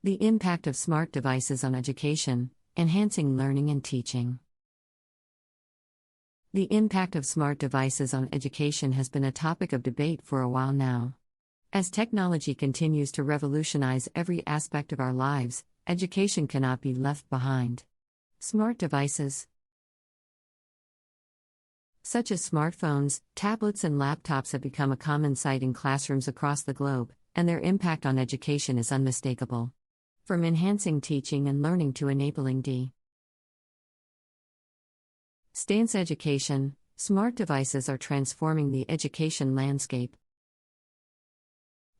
The impact of smart devices on education, enhancing learning and teaching. The impact of smart devices on education has been a topic of debate for a while now. As technology continues to revolutionize every aspect of our lives, education cannot be left behind. Smart devices, such as smartphones, tablets, and laptops, have become a common sight in classrooms across the globe, and their impact on education is unmistakable. From enhancing teaching and learning to enabling distance education, smart devices are transforming the education landscape.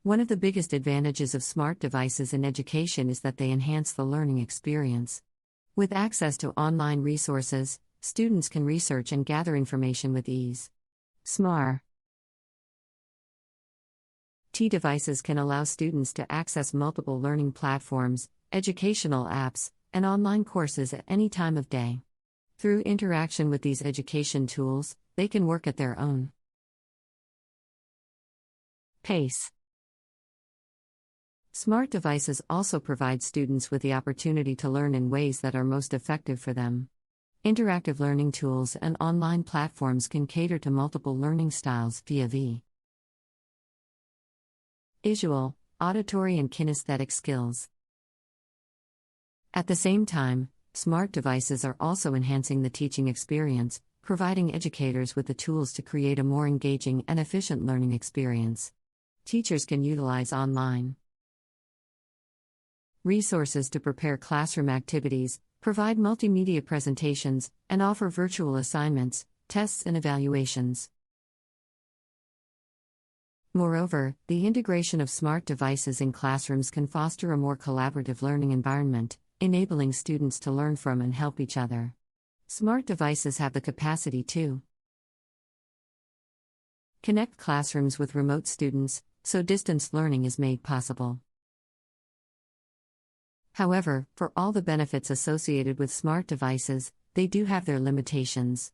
One of the biggest advantages of smart devices in education is that they enhance the learning experience. With access to online resources, students can research and gather information with ease. Smart devices can allow students to access multiple learning platforms, educational apps, and online courses at any time of day. Through interaction with these education tools, they can work at their own pace. Smart devices also provide students with the opportunity to learn in ways that are most effective for them. Interactive learning tools and online platforms can cater to multiple learning styles via visual, auditory, and kinesthetic skills. At the same time, smart devices are also enhancing the teaching experience, providing educators with the tools to create a more engaging and efficient learning experience. Teachers can utilize online resources to prepare classroom activities, provide multimedia presentations, and offer virtual assignments, tests, and evaluations. Moreover, the integration of smart devices in classrooms can foster a more collaborative learning environment, enabling students to learn from and help each other. Smart devices have the capacity to connect classrooms with remote students, so distance learning is made possible. However, for all the benefits associated with smart devices, they do have their limitations.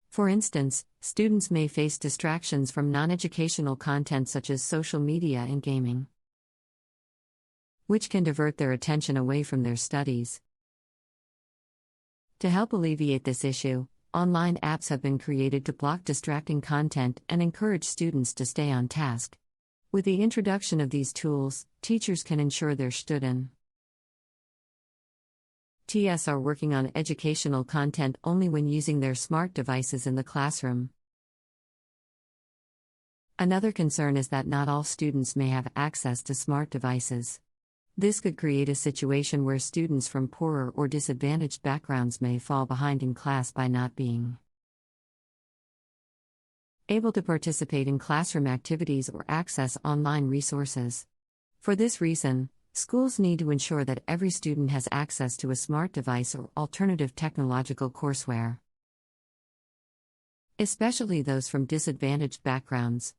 For instance, students may face distractions from non-educational content such as social media and gaming, which can divert their attention away from their studies. To help alleviate this issue, online apps have been created to block distracting content and encourage students to stay on task. With the introduction of these tools, teachers can ensure their students are working on educational content only when using their smart devices in the classroom. Another concern is that not all students may have access to smart devices. This could create a situation where students from poorer or disadvantaged backgrounds may fall behind in class by not being able to participate in classroom activities or access online resources. For this reason, schools need to ensure that every student has access to a smart device or alternative technological courseware, especially those from disadvantaged backgrounds.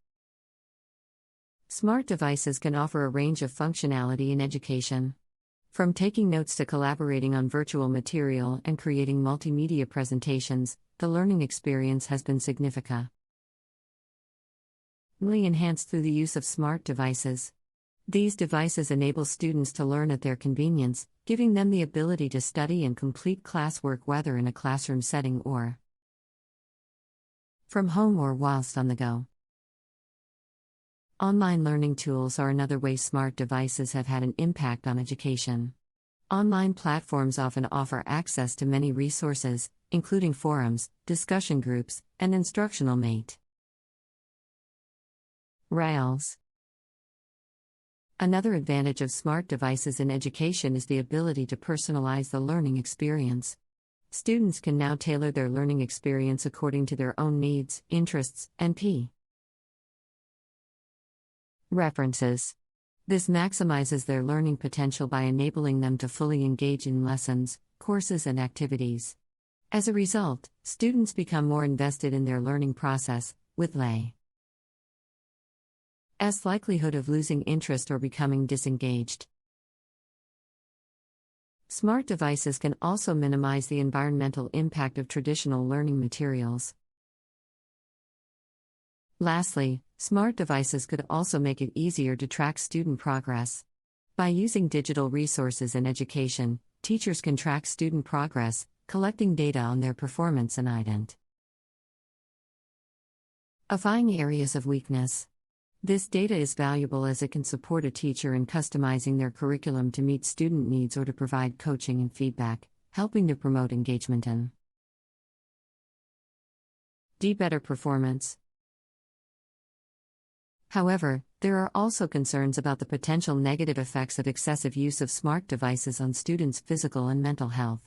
Smart devices can offer a range of functionality in education. From taking notes to collaborating on virtual material and creating multimedia presentations, the learning experience has been significantly enhanced through the use of smart devices. These devices enable students to learn at their convenience, giving them the ability to study and complete classwork whether in a classroom setting or from home or whilst on the go. Online learning tools are another way smart devices have had an impact on education. Online platforms often offer access to many resources, including forums, discussion groups, and instructional materials. Another advantage of smart devices in education is the ability to personalize the learning experience. Students can now tailor their learning experience according to their own needs, interests, and preferences. This maximizes their learning potential by enabling them to fully engage in lessons, courses, and activities. As a result, students become more invested in their learning process, with less likelihood of losing interest or becoming disengaged. Smart devices can also minimize the environmental impact of traditional learning materials. Lastly, smart devices could also make it easier to track student progress. By using digital resources in education, teachers can track student progress, collecting data on their performance and identifying areas of weakness. This data is valuable as it can support a teacher in customizing their curriculum to meet student needs or to provide coaching and feedback, helping to promote engagement and better performance. However, there are also concerns about the potential negative effects of excessive use of smart devices on students' physical and mental health.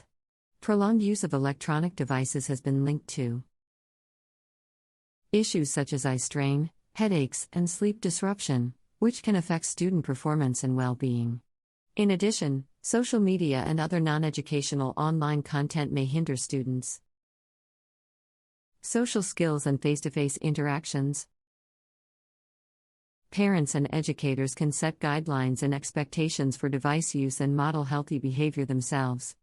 Prolonged use of electronic devices has been linked to issues such as eye strain, headaches, and sleep disruption, which can affect student performance and well-being. In addition, social media and other non-educational online content may hinder students' social skills and face-to-face interactions. Parents and educators can set guidelines and expectations for device use and model healthy behavior themselves.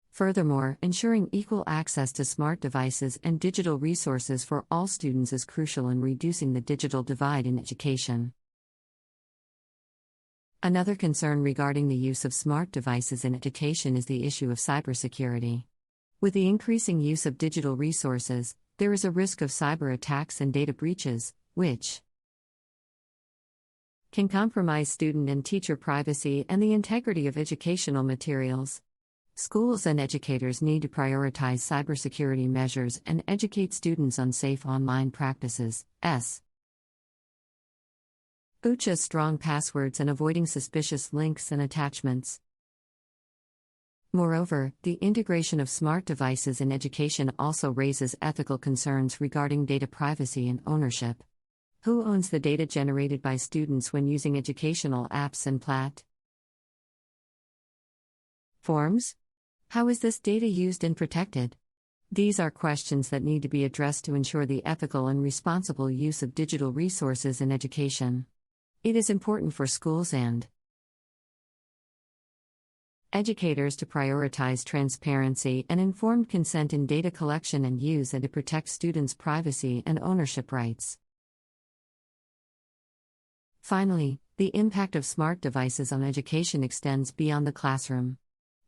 Furthermore, ensuring equal access to smart devices and digital resources for all students is crucial in reducing the digital divide in education. Another concern regarding the use of smart devices in education is the issue of cybersecurity. With the increasing use of digital resources, there is a risk of cyber attacks and data breaches, which can compromise student and teacher privacy and the integrity of educational materials. Schools and educators need to prioritize cybersecurity measures and educate students on safe online practices, such as strong passwords and avoiding suspicious links and attachments. Moreover, the integration of smart devices in education also raises ethical concerns regarding data privacy and ownership. Who owns the data generated by students when using educational apps and platforms? How is this data used and protected? These are questions that need to be addressed to ensure the ethical and responsible use of digital resources in education. It is important for schools and educators to prioritize transparency and informed consent in data collection and use and to protect students' privacy and ownership rights. Finally, the impact of smart devices on education extends beyond the classroom.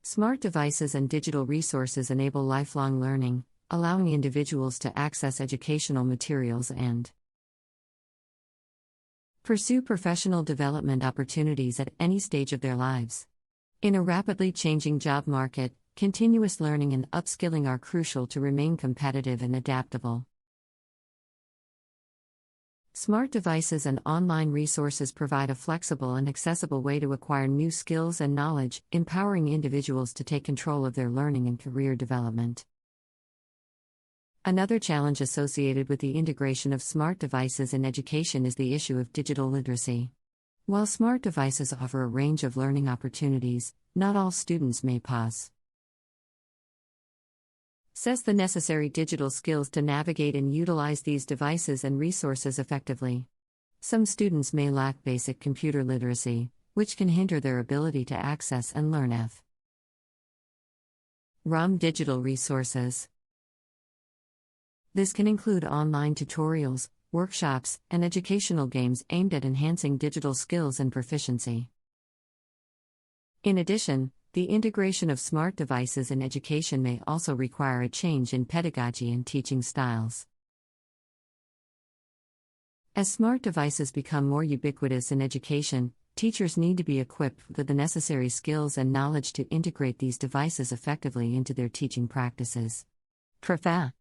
Smart devices and digital resources enable lifelong learning, allowing individuals to access educational materials and pursue professional development opportunities at any stage of their lives. In a rapidly changing job market, continuous learning and upskilling are crucial to remain competitive and adaptable. Smart devices and online resources provide a flexible and accessible way to acquire new skills and knowledge, empowering individuals to take control of their learning and career development. Another challenge associated with the integration of smart devices in education is the issue of digital literacy. While smart devices offer a range of learning opportunities, not all students may possess the necessary digital skills to navigate and utilize these devices and resources effectively. Some students may lack basic computer literacy, which can hinder their ability to access and learn digital resources. This can include online tutorials, workshops, and educational games aimed at enhancing digital skills and proficiency. In addition, the integration of smart devices in education may also require a change in pedagogy and teaching styles. As smart devices become more ubiquitous in education, teachers need to be equipped with the necessary skills and knowledge to integrate these devices effectively into their teaching practices. Professional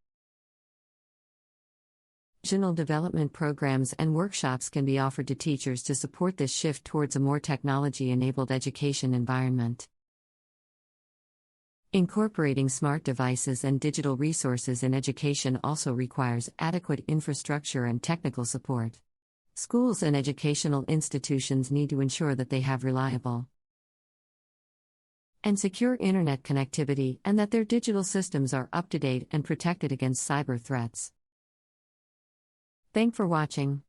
development programs and workshops can be offered to teachers to support this shift towards a more technology-enabled education environment. Incorporating smart devices and digital resources in education also requires adequate infrastructure and technical support. Schools and educational institutions need to ensure that they have reliable and secure internet connectivity and that their digital systems are up to date and protected against cyber threats. Thanks for watching.